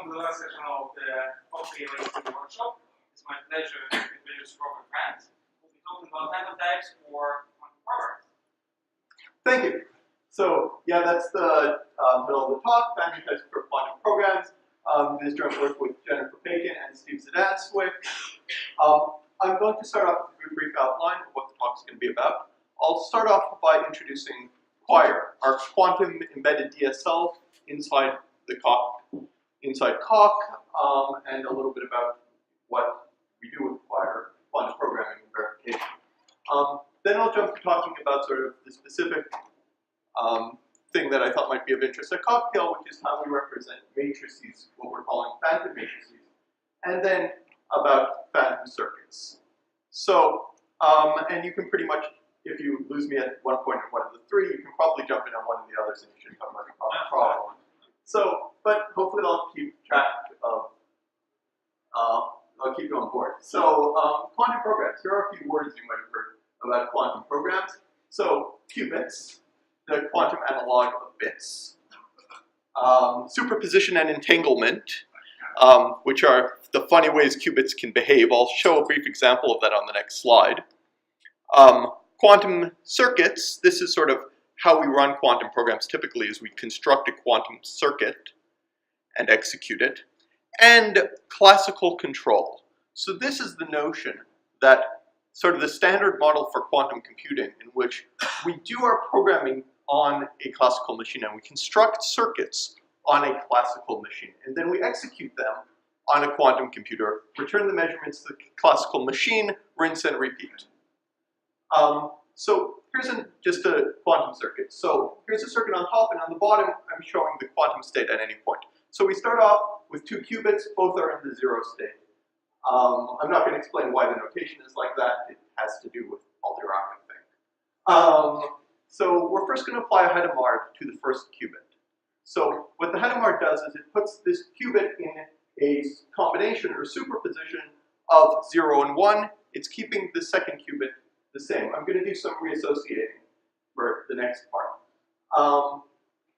welcome to the last session of the CoqPL workshop. It's my pleasure to introduce Robert Grant. We'll be talking about phantom types for quantum programs. Thank you. So, yeah, that's the middle of the talk, phantom types for quantum programs. This is joint work with Jennifer Bacon and Steve Zadanswick. I'm going to start off with a brief outline of what the talk is going to be about. I'll start off by introducing Quire, our quantum embedded DSL inside the CoQ, and a little bit about what we do with Quire, quantum programming and verification. Then I'll jump to talking about sort of the specific thing that I thought might be of interest at CoqPL, which is how we represent matrices, what we're calling phantom matrices, and then about phantom circuits. So, and you can pretty much, if you lose me at one point in one of the three, you can probably jump in on one of the others and you shouldn't have much problem. So, but hopefully I'll keep track of, I'll keep you on board. So, quantum programs. Here are a few words you might have heard about quantum programs. So, qubits, the quantum analog of bits. Superposition and entanglement, which are the funny ways qubits can behave. I'll show a brief example of that on the next slide. Quantum circuits, this is sort of how we run quantum programs typically, is we construct a quantum circuit and execute it. And classical control. So this is the notion that sort of the standard model for quantum computing, in which we do our programming on a classical machine and we construct circuits on a classical machine, and then we execute them on a quantum computer, return the measurements to the classical machine, rinse and repeat. So here's just a quantum circuit. So here's a circuit on top, and on the bottom I'm showing the quantum state at any point. So we start off with two qubits, both are in the zero state. I'm not going to explain why the notation is like that. It has to do with Alderaan, I think. So we're first going to apply a Hadamard to the first qubit. So what the Hadamard does is it puts this qubit in a combination or superposition of 0 and 1. It's keeping the second qubit the same. I'm going to do some reassociating for the next part.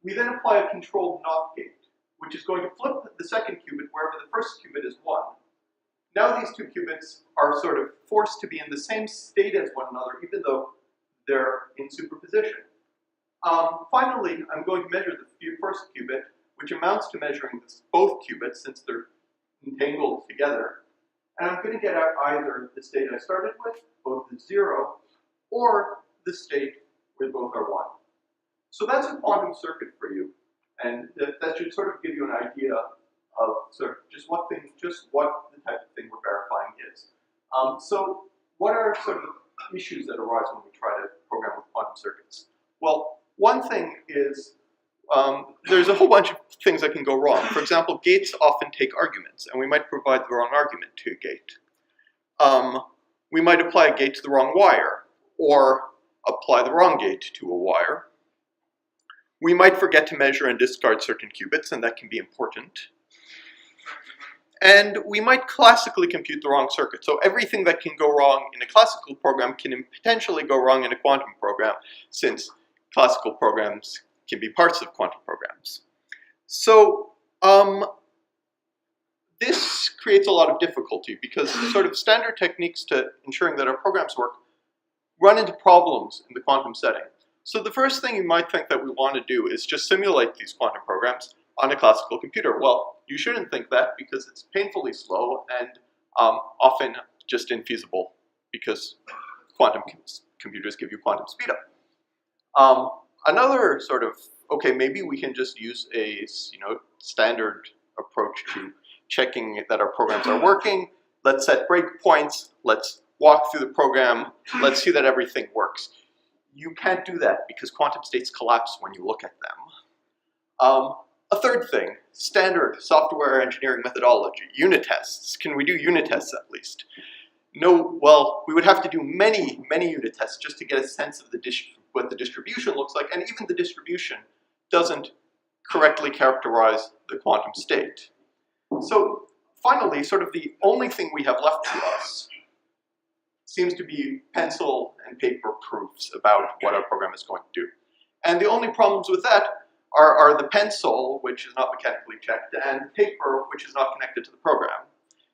We then apply a controlled NOT gate, which is going to flip the second qubit wherever the first qubit is 1. Now these two qubits are sort of forced to be in the same state as one another, even though they're in superposition. Finally, I'm going to measure the first qubit, which amounts to measuring both qubits since they're entangled together. And I'm going to get out either the state I started with, both the 0, or the state where both are 1. So that's a quantum circuit for you, and that should sort of give you an idea of sort of just what the type of thing we're verifying is. So what are sort of issues that arise when we try to program with quantum circuits? Well, one thing is there's a whole bunch of things that can go wrong. For example, gates often take arguments, and we might provide the wrong argument to a gate. We might apply a gate to the wrong wire, or apply the wrong gate to a wire. We might forget to measure and discard certain qubits, and that can be important. And we might classically compute the wrong circuit. So everything that can go wrong in a classical program can potentially go wrong in a quantum program, since classical programs can be parts of quantum programs. So this creates a lot of difficulty because sort of standard techniques to ensuring that our programs work run into problems in the quantum setting. So the first thing you might think that we want to do is just simulate these quantum programs on a classical computer. Well, you shouldn't think that because it's painfully slow and often just infeasible because quantum computers give you quantum speedup. Another sort of, okay, maybe we can just use a standard approach to checking that our programs are working. Let's set breakpoints. Let's walk through the program. Let's see that everything works. You can't do that because quantum states collapse when you look at them. A third thing, standard software engineering methodology, unit tests. Can we do unit tests at least? No, well, we would have to do many, many unit tests just to get a sense of what the distribution looks like, and even the distribution doesn't correctly characterize the quantum state. So finally, sort of the only thing we have left to us seems to be pencil and paper proofs about what our program is going to do. And the only problems with that are the pencil, which is not mechanically checked, and the paper, which is not connected to the program.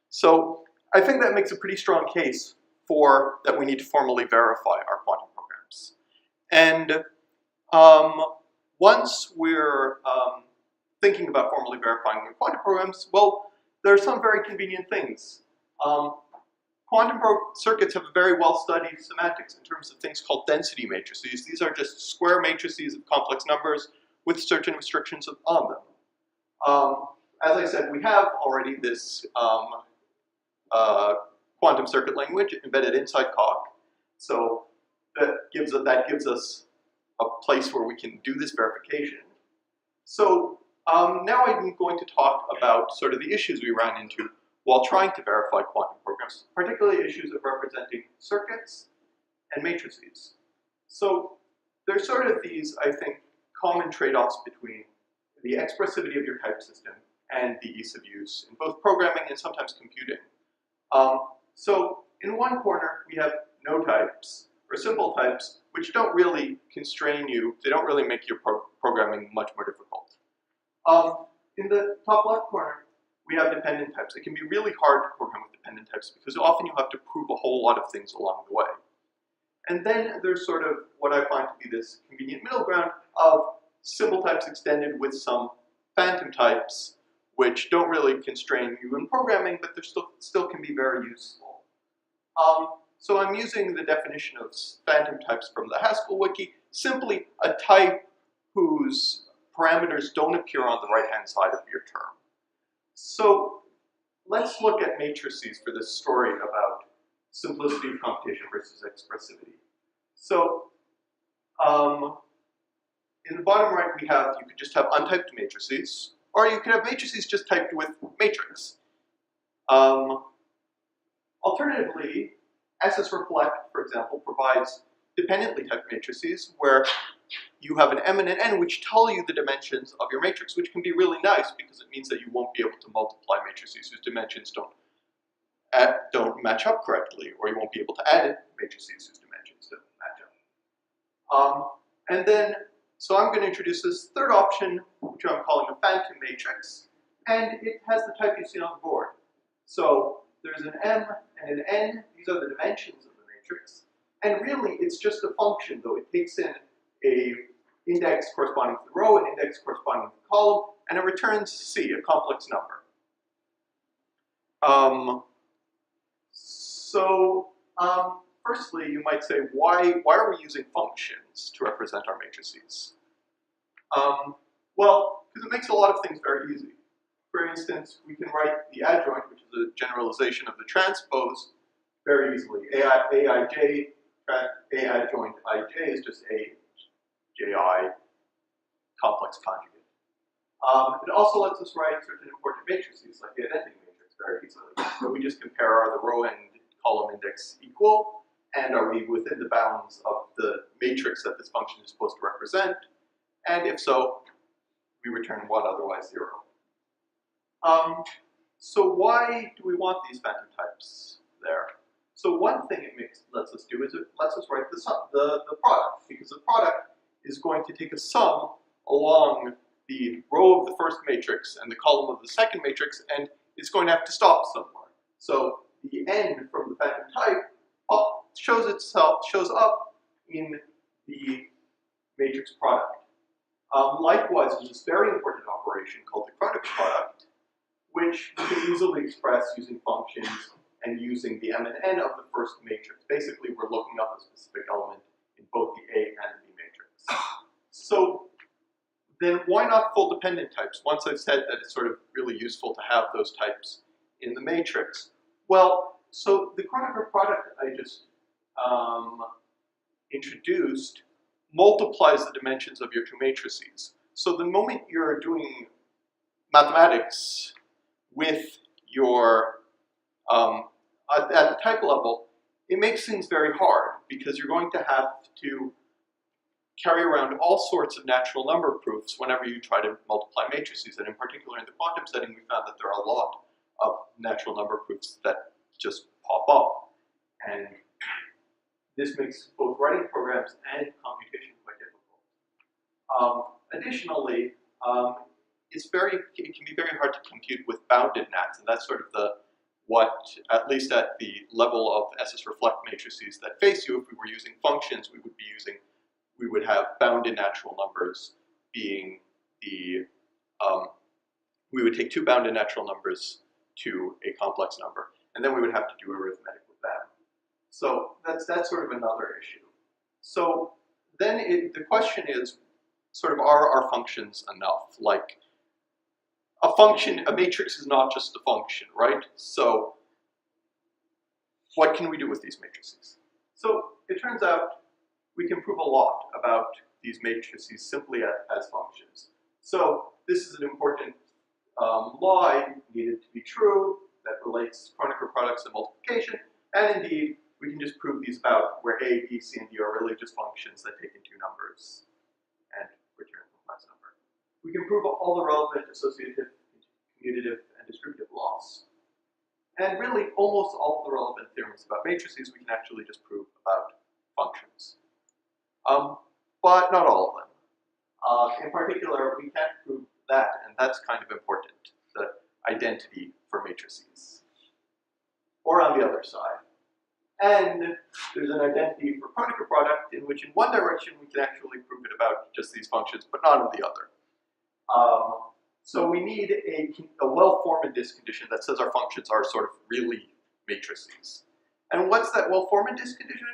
So I think that makes a pretty strong case for that we need to formally verify our quantum programs. And once we're thinking about formally verifying the quantum programs, well, there are some very convenient things. Quantum circuits have a very well-studied semantics in terms of things called density matrices. These are just square matrices of complex numbers with certain restrictions on them. As I said, we have already this quantum circuit language embedded inside Coq. So that gives us a place where we can do this verification. So now I'm going to talk about sort of the issues we ran into while trying to verify quantum programs, particularly issues of representing circuits and matrices. So there's sort of these, I think, common trade-offs between the expressivity of your type system and the ease of use in both programming and sometimes computing. So in one corner, we have no types, or simple types, which don't really constrain you. They don't really make your programming much more difficult. In the top left corner, we have dependent types. It can be really hard to program with dependent types because often you have to prove a whole lot of things along the way. And then there's sort of what I find to be this convenient middle ground of simple types extended with some phantom types, which don't really constrain you in programming, but they still can be very useful. So I'm using the definition of phantom types from the Haskell wiki, simply a type whose parameters don't appear on the right-hand side of your term. So let's look at matrices for this story about simplicity of computation versus expressivity. So in the bottom right we have, you could just have untyped matrices, or you could have matrices just typed with matrix. Alternatively, SSReflect, for example, provides dependently typed matrices where you have an M and an N which tell you the dimensions of your matrix, which can be really nice because it means that you won't be able to multiply matrices whose dimensions don't match up correctly, or you won't be able to add matrices whose dimensions don't match up. And then, so I'm going to introduce this third option, which I'm calling a phantom matrix, and it has the type you see on the board. So there's an M and an N, these are the dimensions of the matrix, and really it's just a function, though. It takes in a index corresponding to the row, an index corresponding to the column, and it returns C, a complex number. Firstly, you might say, why are we using functions to represent our matrices? Well, because it makes a lot of things very easy. For instance, we can write the adjoint, which is a generalization of the transpose, very easily. Aij, A adjoint ij is just A ji complex conjugate. It also lets us write certain important matrices, like the identity matrix, very easily. So we just compare, are the row and column index equal, and are we within the bounds of the matrix that this function is supposed to represent? And if so, we return 1, otherwise 0. So why do we want these phantom types there? So one thing it lets us do is it lets us write the product, because the product is going to take a sum along the row of the first matrix and the column of the second matrix, and it's going to have to stop somewhere. So the n from the phantom type shows up in the matrix product. Likewise, there's this very important operation called the Kronecker product, which we can easily express using functions and using the M and N of the first matrix. Basically, we're looking up a specific element in both the A and the B matrix. So then why not full dependent types? Once I've said that it's sort of really useful to have those types in the matrix. Well, so the Kronecker product I just introduced multiplies the dimensions of your two matrices. So the moment you're doing mathematics with your, at the type level, it makes things very hard because you're going to have to carry around all sorts of natural number proofs whenever you try to multiply matrices. And in particular, in the quantum setting, we found that there are a lot of natural number proofs that just pop up. And this makes both writing programs and computation quite difficult. Additionally, it can be very hard to compute with bounded nats, and that's sort of what, at least at the level of SS reflect matrices that face you, if we were using functions, we would have bounded natural numbers being we would take two bounded natural numbers to a complex number, and then we would have to do arithmetic with that. So that's sort of another issue. So then the question is, sort of, are our functions enough? Like, a matrix is not just a function, right? So what can we do with these matrices? So it turns out we can prove a lot about these matrices simply as functions. So this is an important law needed to be true that relates Kronecker products and multiplication, and indeed we can just prove these about where A, B, C, and D are really just functions that take in two numbers and return a complex number. We can prove all the relevant associative, commutative, and distributive laws. And really, almost all of the relevant theorems about matrices we can actually just prove about functions. But not all of them. In particular, we can't prove that, and that's kind of important, the identity for matrices. Or on the other side. And there's an identity for Kronecker product in which in one direction we can actually prove it about just these functions, but not in the other. So we need a well-formed disk condition that says our functions are sort of really matrices. And what's that well-formed disk condition?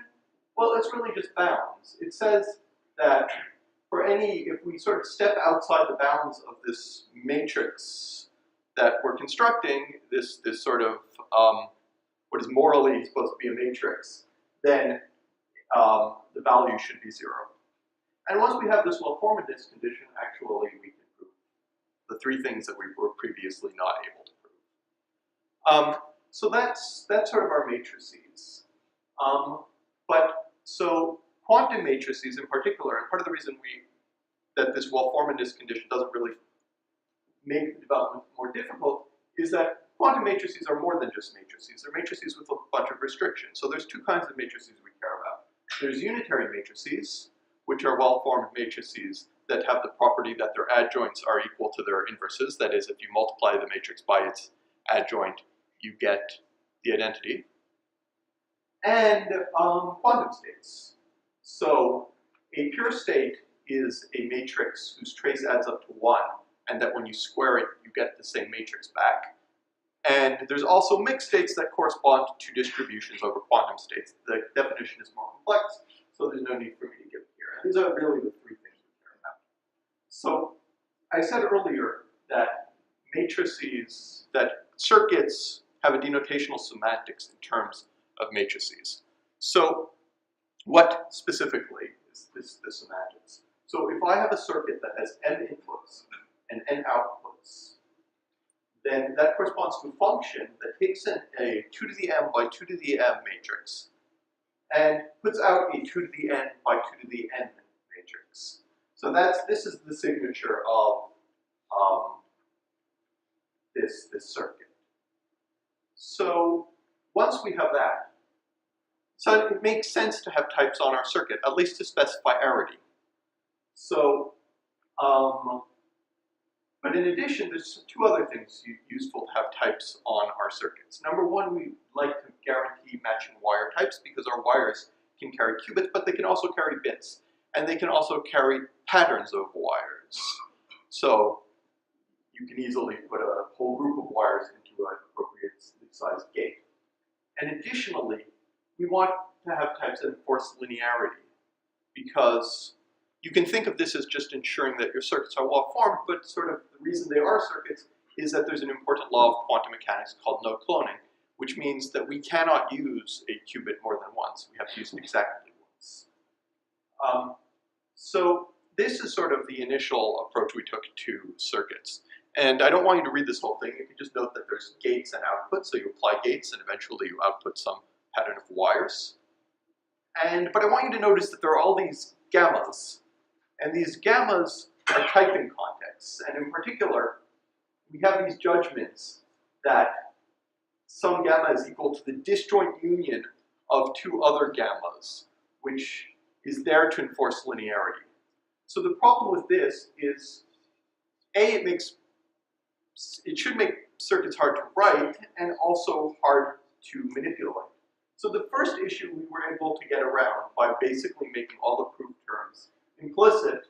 Well, it's really just bounds. It says that if we sort of step outside the bounds of this matrix that we're constructing, this sort of what is morally supposed to be a matrix, then the value should be 0. And once we have this well-formed disk condition, actually we can prove the three things that we were previously not able to prove. So that's sort of our matrices. So quantum matrices in particular, and part of the reason that this well-formed disk condition doesn't really make the development more difficult is that quantum matrices are more than just matrices. They're matrices with a bunch of restrictions. So there's two kinds of matrices we care about. There's unitary matrices, which are well-formed matrices that have the property that their adjoints are equal to their inverses. That is, if you multiply the matrix by its adjoint, you get the identity. And quantum states. So a pure state is a matrix whose trace adds up to 1, and that when you square it, you get the same matrix back. And there's also mixed states that correspond to distributions over quantum states. The definition is more complex, so there's no need for me to give it here. And these are really the three things we care about. So I said earlier that circuits have a denotational semantics in terms of matrices. So what specifically is this semantics? So if I have a circuit that has n inputs and n outputs, then that corresponds to a function that takes in a 2 to the m by 2 to the m matrix and puts out a 2 to the n by 2 to the n matrix. So this is the signature of this circuit. So once we have that, so it makes sense to have types on our circuit, at least to specify arity. So, but in addition, there's two other things useful to have types on our circuits. Number one, we like to guarantee matching wire types because our wires can carry qubits, but they can also carry bits. And they can also carry patterns of wires. So you can easily put a whole group of wires into an appropriate sized gate. And additionally, we want to have types that enforce linearity because you can think of this as just ensuring that your circuits are well formed, but sort of the reason they are circuits is that there's an important law of quantum mechanics called no cloning, which means that we cannot use a qubit more than once. We have to use it exactly once. So this is sort of the initial approach we took to circuits. And I don't want you to read this whole thing. You can just note that there's gates and outputs. So you apply gates and eventually you output some pattern of wires. But I want you to notice that there are all these gammas. And these gammas are typing contexts. And in particular, we have these judgments that some gamma is equal to the disjoint union of two other gammas, which is there to enforce linearity. So the problem with this is, A, it should make circuits hard to write and also hard to manipulate. So the first issue we were able to get around by basically making all the proof terms implicit,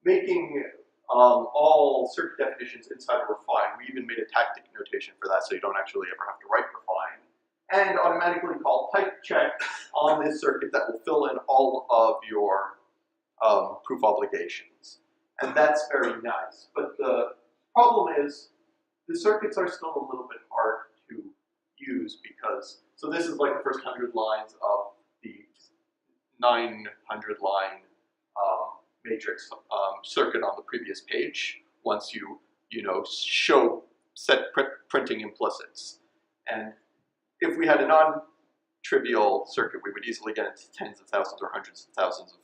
making all circuit definitions inside of refine. We even made a tactic notation for that so you don't actually ever have to write refine. And automatically call type check on this circuit that will fill in all of your proof obligations. And that's very nice. But the problem is the circuits are still a little bit hard to use because, so this is like the first 100 lines of the 900 line matrix circuit on the previous page once you show set printing implicits. And if we had a non-trivial circuit, we would easily get into tens of thousands or hundreds of thousands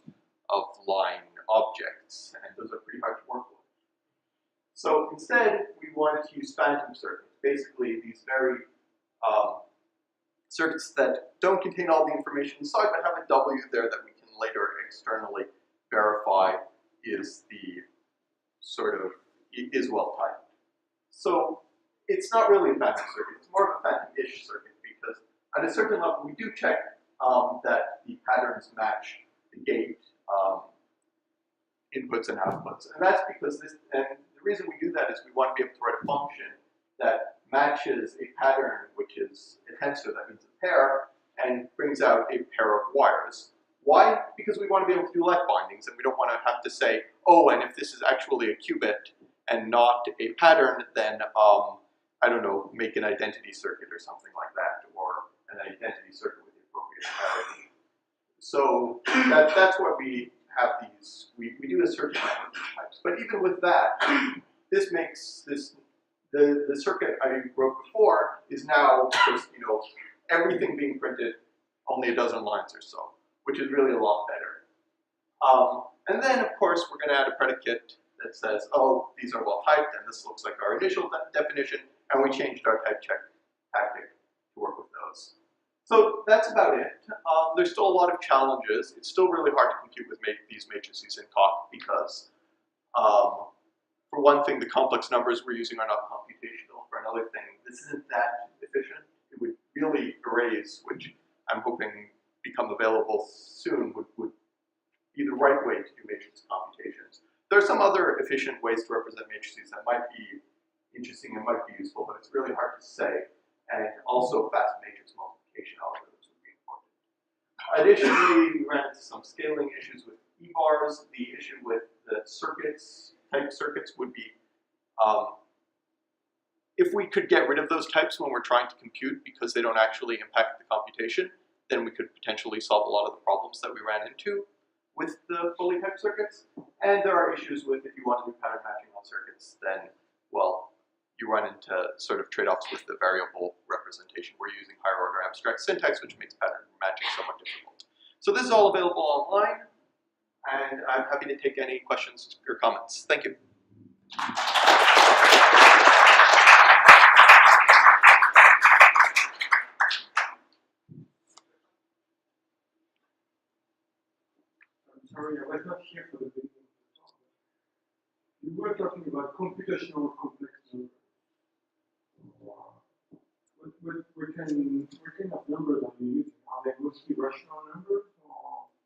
of line objects, and those are pretty hard to work with. So instead, we wanted to use phantom circuits, basically these very circuits that don't contain all the information inside, but have a W there that we can later externally verify is the is well typed. So it's not really a phantom circuit, it's more of a phantom-ish circuit because at a certain level we do check that the patterns match the gate inputs and outputs. And that's because and the reason we do that is we want to be able to write a function that matches a pattern, which is a tensor, that means a pair, and brings out a pair of wires. Why? Because we want to be able to do let bindings, and we don't want to have to say, oh, and if this is actually a qubit and not a pattern, then, I don't know, make an identity circuit or something like that, or an identity circuit with the appropriate parity. So that's why we have these, we do a certain number of types. But even with that, this makes the circuit I wrote before is now just, everything being printed, only a dozen lines or so, which is really a lot better. And then, of course, we're going to add a predicate that says, oh, these are well typed, and this looks like our initial definition, and we changed our type check tactic to work with those. So that's about it. There's still a lot of challenges. It's still really hard to compute with these matrices in Coq because, for one thing, the complex numbers we're using are not computational. For another thing, this isn't that efficient. It would really arrays, which I'm hoping become available soon, would be the right way to do matrix computations. There are some other efficient ways to represent matrices that might be interesting and might be useful, but it's really hard to say. And also fast matrix multiplication algorithms would be important. Additionally, we ran into some scaling issues with E-bars. The issue with the circuits, type circuits, would be if we could get rid of those types when we're trying to compute because they don't actually impact the computation, then we could potentially solve a lot of the problems that we ran into with the fully typed circuits. And there are issues with if you want to do pattern matching on circuits, then, well, you run into sort of trade-offs with the variable representation. We're using higher order abstract syntax, which makes pattern matching somewhat difficult. So this is all available online, and I'm happy to take any questions or comments. Thank you. Sorry, I was not here for the beginning of the talk. You were talking about computational complex numbers. What kind of numbers are you using? Are they mostly rational numbers?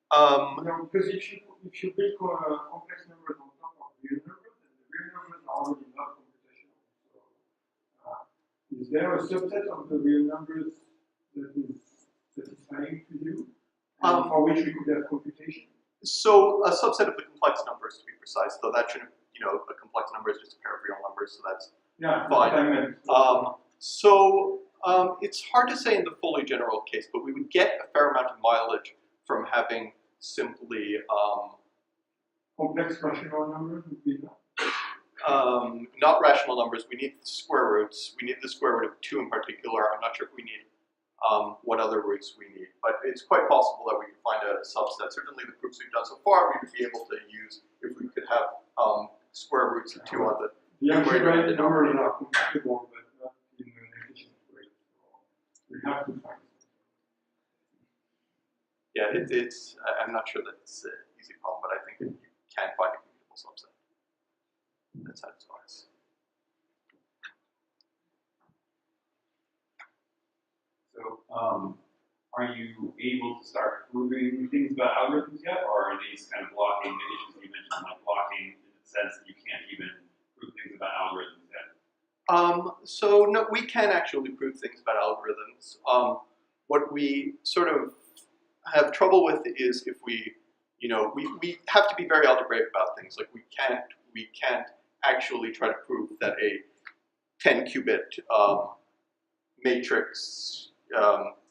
Or, because if you build complex numbers on top of real numbers, then the real numbers are already not computational. So, is there a subset of the real numbers that is satisfying to you, and for which we could have computation? So a subset of the complex numbers, to be precise, though that shouldn't, a complex number is just a pair of real numbers, so that's fine. It's hard to say in the fully general case, but we would get a fair amount of mileage from having simply complex rational numbers would be not rational numbers. We need the square roots. We need the square root of 2 in particular. I'm not sure if we need what other roots we need, but it's quite possible that we could find a subset. Certainly the proofs we've done so far, we would be able to use if we could have square roots of 2 on the numerator and denominator. Numbers are computable, but not in an efficient way. So we have to find something. Yeah, I'm not sure that it's an easy problem, but I think you can find a commutable subset that satisfies. So, are you able to start proving things about algorithms yet, or are these kind of blocking the issues you mentioned, like blocking in the sense that you can't even prove things about algorithms yet? So no, we can actually prove things about algorithms. What we sort of have trouble with is if we, we have to be very algebraic about things. Like we can't actually try to prove that a 10-qubit matrix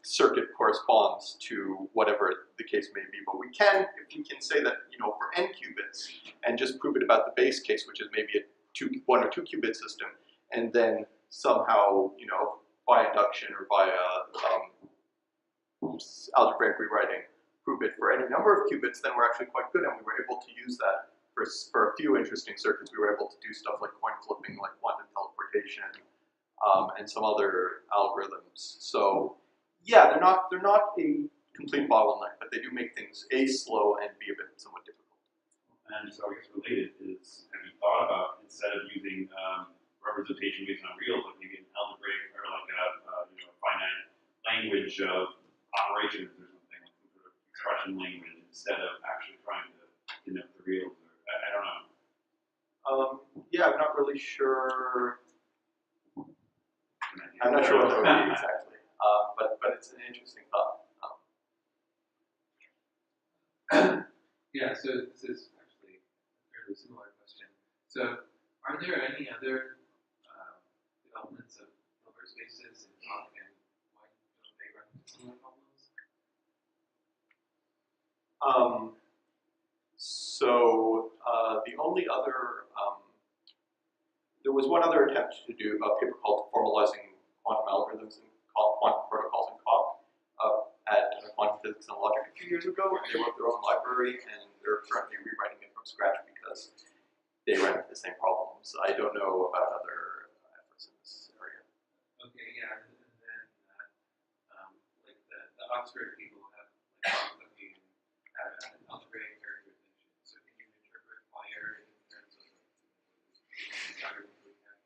circuit corresponds to whatever the case may be. But we can, if we can say that, for n qubits, and just prove it about the base case, which is maybe a 1 or 2 qubit system, and then somehow, by induction or via algebraic rewriting, prove it for any number of qubits, then we're actually quite good, and we were able to use that for a few interesting circuits. We were able to do stuff like coin flipping, like quantum teleportation, and some other algorithms. So yeah, they're not a complete bottleneck, but they do make things A, slow, and B, a bit somewhat difficult. And so I guess related is, have you thought about, instead of using representation based on reals, like maybe an algebraic or like a finite language of operations or something, like some sort of expression language, instead of actually trying to denote the reals? Or, I don't know. Yeah, I'm not really sure. I'm not sure what that would be exactly, but it's an interesting thought. Yeah, so this is actually a fairly similar question. So, are there any other developments of Hilbert spaces in Coq, and why don't they run into similar problems? The only other, there was one other attempt to do a paper called Formalizing Quantum Algorithms and Quantum Protocols in Coq at Quantum Physics and Logic a few years ago. They wrote their own library, and they're currently rewriting it from scratch because they ran into the same problems. I don't know about other efforts in this area. Okay, yeah, and then like the Oxford people have like looking at algebraic characterization. So can you interpret wire in terms of categories or whatever?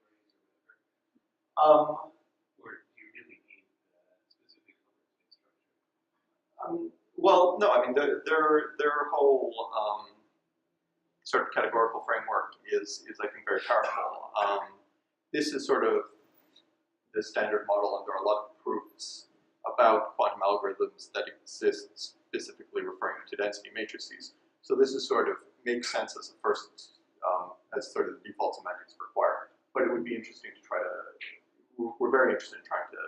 Or do you really need specific Hilbert space structure? Well, no, I mean their whole sort of categorical framework is I think very powerful. This is sort of the standard model, and there are a lot of proofs about quantum algorithms that exist specifically referring to density matrices. So this is sort of makes sense as a first, as sort of the default semantics require. But it would be interesting to try to, we're very interested in trying to,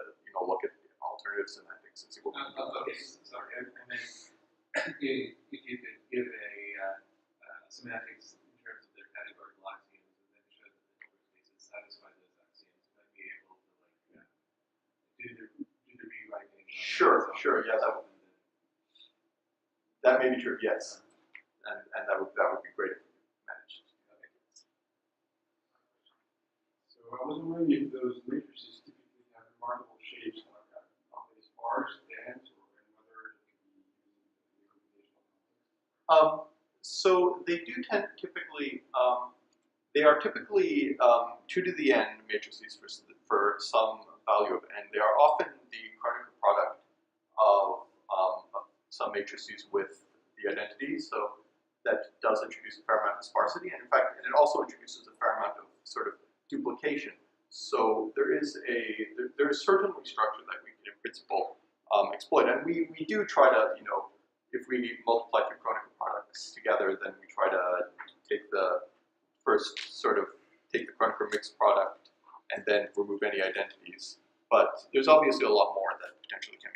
look at alternative semantics and see what we can do. Okay, sorry, I meant if you could give a semantics in terms of their categorical axioms and then show that the Hilbert spaces satisfy those axioms, you might be able to do the rewriting. Sure, yeah, that may be true, yes, and that would be great if we managed. So I was wondering if those matrices typically have remarkable shapes, like they sparse, dense, or whether it can be used in the computational context. So they do tend typically, they are typically 2 to the n matrices for some value of n. They are often the Kronecker product of some matrices with the identity, so that does introduce a fair amount of sparsity, and in fact, it also introduces a fair amount of sort of duplication. So there is certainly structure that we can in principle exploit, and we do try to, if we multiply 2 Kronecker products together, then we try to take the Kronecker mixed product and then remove any identities. But there's obviously a lot more that potentially can